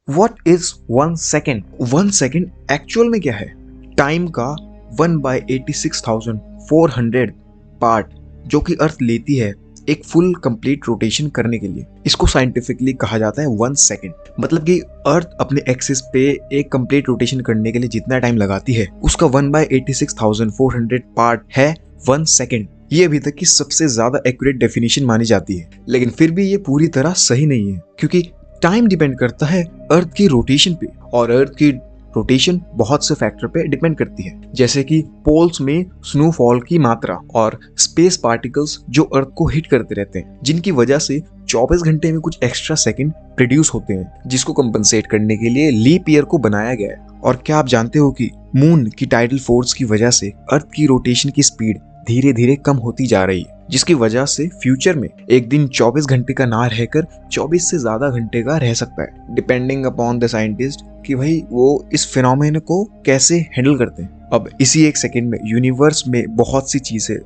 What is 1 second? 1 second actual में क्या है? टाइम का 1/86,400 पार्ट जो कि अर्थ लेती है एक फुल कंप्लीट रोटेशन करने के लिए। इसको साइंटिफिकली कहा जाता है 1 सेकेंड। मतलब कि अर्थ अपने एक्सिस पे एक कंप्लीट रोटेशन करने के लिए जितना टाइम लगाती है उसका 1/86,400 पार्ट है 1 सेकेंड। ये अभी तक की सबसे ज्यादा एक्यूरेट डेफिनेशन मानी जाती है, लेकिन फिर भी ये पूरी तरह सही नहीं है क्योंकि टाइम डिपेंड करता है अर्थ की रोटेशन पे, और अर्थ की रोटेशन बहुत से फैक्टर पे डिपेंड करती है, जैसे कि पोल्स में स्नोफॉल की मात्रा और स्पेस पार्टिकल्स जो अर्थ को हिट करते रहते हैं, जिनकी वजह से 24 घंटे में कुछ एक्स्ट्रा सेकंड प्रोड्यूस होते हैं, जिसको कंपनसेट करने के लिए लीप ईयर को बनाया गया है। और क्या आप जानते हो कि मून की टाइडल फोर्स की वजह से अर्थ की रोटेशन की स्पीड धीरे धीरे कम होती जा रही है, जिसकी वजह से फ्यूचर में एक दिन 24 घंटे का ना रहकर 24 से ज्यादा घंटे का रह सकता है, डिपेंडिंग अपॉन द साइंटिस्ट कि भाई वो इस फिनोमेना को कैसे हैंडल करते हैं। अब इसी 1 सेकंड में यूनिवर्स में बहुत सी चीजें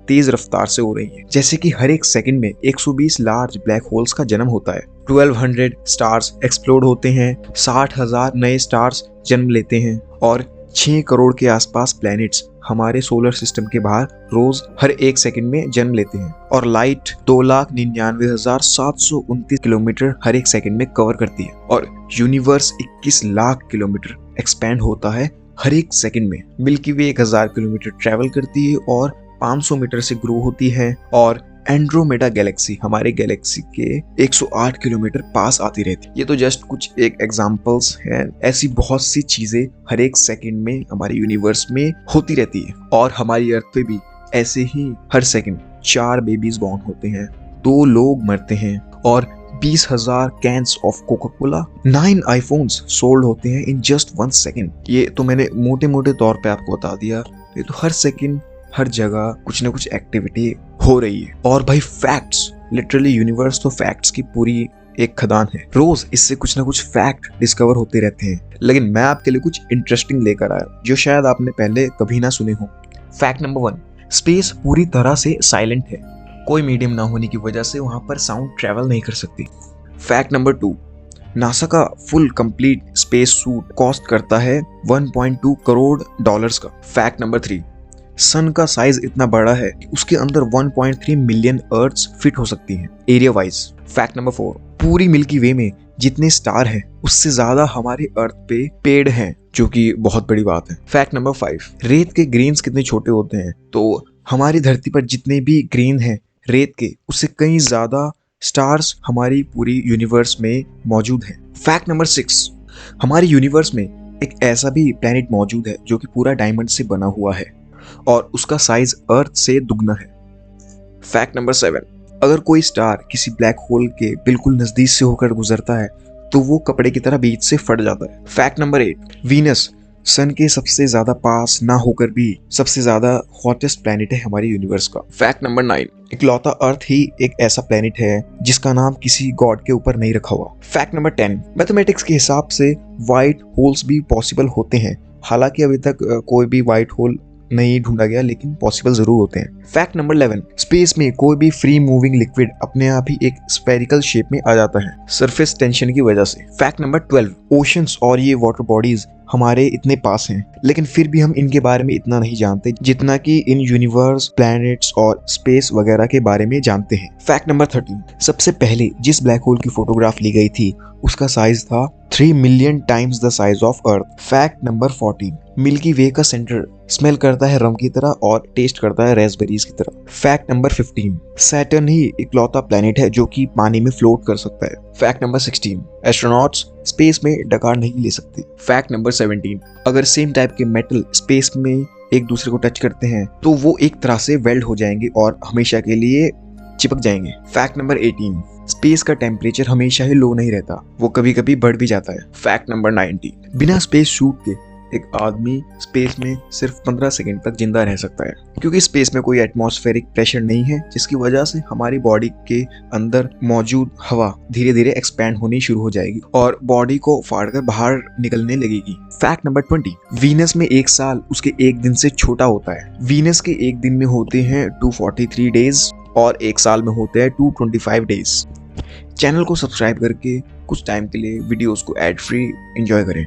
तेज रफ्तार से हो रही है, जैसे कि हर 1 सेकंड में 120 लार्ज ब्लैक होल्स का जन्म होता है, 1200 स्टार्स एक्सप्लोड होते हैं, 60,000 नए स्टार्स जन्म लेते हैं, और 6 करोड़ के आसपास प्लैनेट्स हमारे सोलर सिस्टम के बाहर रोज हर 1 सेकंड में जन्म लेते हैं, और लाइट 2,99,729 किलोमीटर हर 1 सेकंड में कवर करती है, और यूनिवर्स 21 लाख किलोमीटर एक्सपैंड होता है हर 1 सेकंड में। मिल्की वे 1000 किलोमीटर ट्रेवल करती है और 500 मीटर से ग्रो होती है, और एंड्रोमेडा गैलेक्सी हमारे गैलेक्सी के 108 किलोमीटर पास आती रहती है। ये तो जस्ट कुछ एक एग्जांपल्स हैं, ऐसी बहुत सी चीजें हर 1 सेकंड में हमारे यूनिवर्स में होती रहती है। और हमारी अर्थ पे भी ऐसे ही हर सेकंड 4 बेबीज बॉर्न होते हैं, 2 लोग मरते हैं, और 20,000 cans of Coca Cola, 9 iPhones sold होते हैं इन जस्ट 1 सेकंड। ये तो मैंने मोटे मोटे तौर पे आपको बता दिया। ये तो हर सेकंड हर जगह कुछ ना कुछ एक्टिविटी हो रही है। और भाई फैक्ट्स, लिटरली यूनिवर्स तो फैक्ट्स की पूरी एक खदान है, रोज इससे कुछ ना कुछ फैक्ट डिस्कवर होते रहते हैं। लेकिन मैं आपके लिए कुछ इंटरेस्टिंग लेकर आया जो शायद आपने पहले कभी ना सुने हो। फैक्ट नंबर 1, स्पेस पूरी तरह से साइलेंट है, कोई मीडियम ना होने की वजह से वहां पर साउंड ट्रेवल नहीं कर सकती। फैक्ट नंबर 2, नासा का full complete space suit cost करता है 1.2 करोड़ डॉलर्स का। फैक्ट नंबर 3, सन का साइज इतना बड़ा है कि उसके अंदर 1.3 मिलियन अर्थ्स फिट हो सकती हैं एरिया वाइज। फैक्ट नंबर 4, पूरी मिल्की वे में जितने स्टार हैं उससे ज्यादा हमारे अर्थ पे पेड़ हैं, जो कि बहुत बड़ी बात है। फैक्ट नंबर 5, रेत के ग्रेन्स कितने छोटे होते हैं, तो हमारी धरती पर जितने भी ग्रेन हैं रेत के, उससे कहीं ज्यादा स्टार्स हमारी पूरी यूनिवर्स में मौजूद हैं। फैक्ट नंबर 6, हमारे यूनिवर्स में एक ऐसा भी प्लेनेट मौजूद है जो कि पूरा डायमंड से बना हुआ है और उसका साइज अर्थ से दुगना है। फैक्ट नंबर 7, अगर कोई स्टार किसी ब्लैक होल के बिल्कुल नजदीक से होकर गुजरता है तो वो कपड़े की तरह बीच से फट जाता है। फैक्ट नंबर 8, वीनस सन के सबसे ज्यादा पास ना होकर भी सबसे ज्यादा हॉटेस्ट प्लेनेट है हमारे यूनिवर्स का। फैक्ट नंबर 9, इकलौता अर्थ ही एक ऐसा प्लेनेट है जिसका नाम किसी गॉड के ऊपर नहीं रखा हुआ। फैक्ट नंबर 10, मैथमेटिक्स के हिसाब से व्हाइट होल्स भी पॉसिबल होते हैं, हालांकि अभी तक कोई भी व्हाइट होल नहीं ढूंढा गया, लेकिन पॉसिबल जरूर होते हैं। फैक्ट नंबर 11, स्पेस में कोई भी फ्री मूविंग लिक्विड अपने आप ही एक स्फेरिकल शेप में आ जाता है सरफेस टेंशन की वजह से। फैक्ट नंबर 12, ओशंस और ये वाटर बॉडीज हमारे इतने पास हैं, लेकिन फिर भी हम इनके बारे में इतना नहीं जानते जितना कि इन यूनिवर्स, प्लैनेट्स और स्पेस वगैरह के बारे में जानते हैं। फैक्ट नंबर 13, सबसे पहले जिस ब्लैक होल की फोटोग्राफ ली गई थी उसका साइज था 3 million times the size of Earth. Fact number 14, Milky Way का सेंटर स्मेल करता है रम की तरह और टेस्ट करता है रेस्पबेरीज की तरह। फैक्ट नंबर 15, सैटर्न ही इकलौता प्लेनेट है जो कि पानी में फ्लोट कर सकता है। फैक्ट नंबर 16, एस्ट्रोनॉट्स स्पेस में डकार नहीं ले सकते। फैक्ट नंबर 17, अगर सेम टाइप के मेटल स्पेस में एक दूसरे को टच करते हैं तो वो एक तरह से वेल्ड हो जाएंगे और हमेशा के लिए चिपक जाएंगे। फैक्ट नंबर 18, स्पेस का टेम्परेचर हमेशा ही लो नहीं रहता, वो कभी कभी बढ़ भी जाता है। फैक्ट नंबर 19, बिना स्पेस सूट के एक आदमी स्पेस में सिर्फ 15 सेकंड तक जिंदा रह सकता है, क्योंकि स्पेस में कोई एटमॉस्फेरिक प्रेशर नहीं है, जिसकी वजह से हमारी बॉडी के अंदर मौजूद हवा धीरे धीरे एक्सपैंड होनी शुरू हो जाएगी और बॉडी को फाड़कर बाहर निकलने लगेगी। फैक्ट नंबर 20, वीनस में एक साल उसके एक दिन से छोटा होता है। वीनस के एक दिन में होते हैं 243 डेज और एक साल में होते हैं 225 डेज। चैनल को सब्सक्राइब करके कुछ टाइम के लिए वीडियोस को एड फ्री एंजॉय करें।